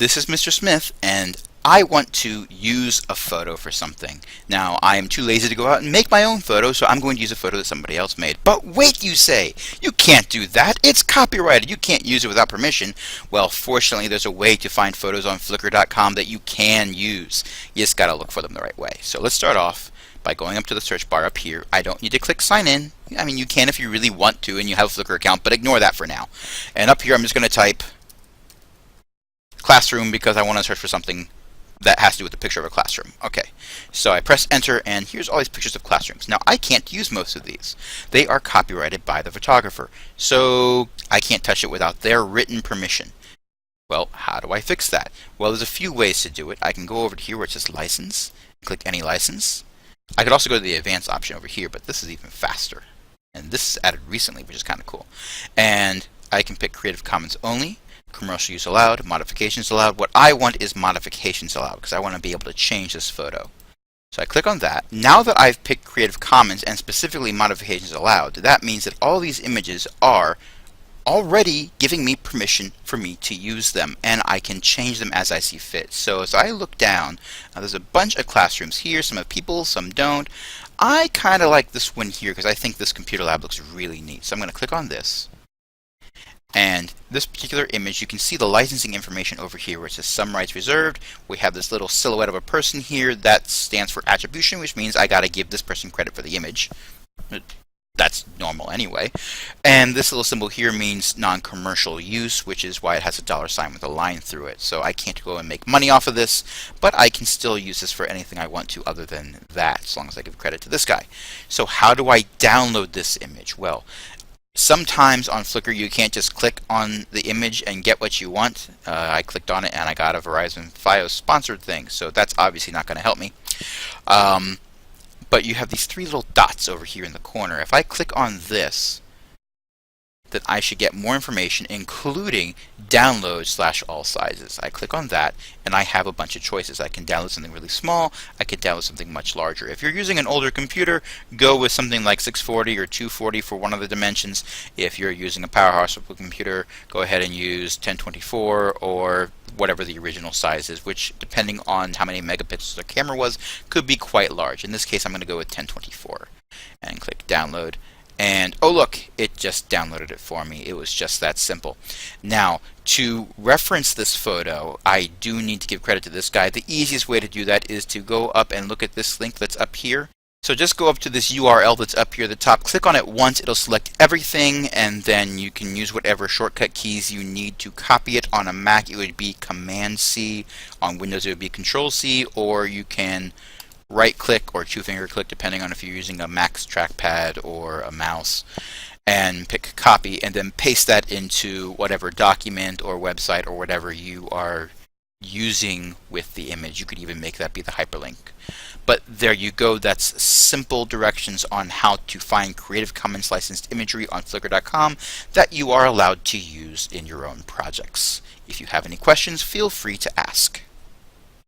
This is Mr. Smith, and I want to use a photo for something. Now, I am too lazy to go out and make my own photo, so I'm going to use a photo that somebody else made. But wait, you say, you can't do that. It's copyrighted. You can't use it without permission. Well, fortunately, there's a way to find photos on Flickr.com that you can use. You just gotta look for them the right way. So let's start off by going up to the search bar up here. I don't need to click sign in. I mean, you can if you really want to and you have a Flickr account, but ignore that for now. And up here, I'm just going to type classroom because I want to search for something that has to do with the picture of a classroom. Okay, so I press enter, and here's all these pictures of classrooms. Now, I can't use most of these. They are copyrighted by the photographer, so I can't touch it without their written permission. Well, how do I fix that? Well, there's a few ways to do it. I can go over to here where it says license, click any license. I could also go to the advanced option over here, but this is even faster. And this is added recently, which is kind of cool. And I can pick Creative Commons only, commercial use allowed, modifications allowed. What I want is modifications allowed because I want to be able to change this photo. So I click on that. Now that I've picked Creative Commons and specifically modifications allowed, that means that all these images are already giving me permission for me to use them, and I can change them as I see fit. So as I look down, there's a bunch of classrooms here. Some have people, some don't. I kind of like this one here because I think this computer lab looks really neat. So I'm going to click on this. And this particular image, you can see the licensing information over here where it says some rights reserved. We have this little silhouette of a person here that stands for attribution, which means I got to give this person credit for the image. That's normal anyway. And this little symbol here means non-commercial use, which is why it has a $ with a line through it. So I can't go and make money off of this, but I can still use this for anything I want to other than that, as long as I give credit to this guy. So how do I download this image? Well, sometimes on Flickr you can't just click on the image and get what you want. I clicked on it and I got a Verizon Fios sponsored thing, so that's obviously not going to help me. But you have these three little dots over here in the corner. If I click on this, then I should get more information, including download / all sizes. I click on that, and I have a bunch of choices. I can download something really small. I can download something much larger. If you're using an older computer, go with something like 640 or 240 for one of the dimensions. If you're using a powerhouse computer, go ahead and use 1024 or whatever the original size is, which, depending on how many megapixels the camera was, could be quite large. In this case, I'm going to go with 1024 and click download. And oh look, it just downloaded it for me. It was just that simple. Now, to reference this photo, I do need to give credit to this guy. The easiest way to do that is to go up and look at this link that's up here. So just go up to this URL that's up here at the top, click on it once, it'll select everything, and then you can use whatever shortcut keys you need to copy it. On a Mac it would be Command-C, on Windows it would be Control-C, or you can right-click or two-finger click depending on if you're using a Mac's trackpad or a mouse, and pick copy, and then paste that into whatever document or website or whatever you are using with the image. You could even make that be the hyperlink. But there you go. That's simple directions on how to find Creative Commons licensed imagery on Flickr.com that you are allowed to use in your own projects. If you have any questions, feel free to ask.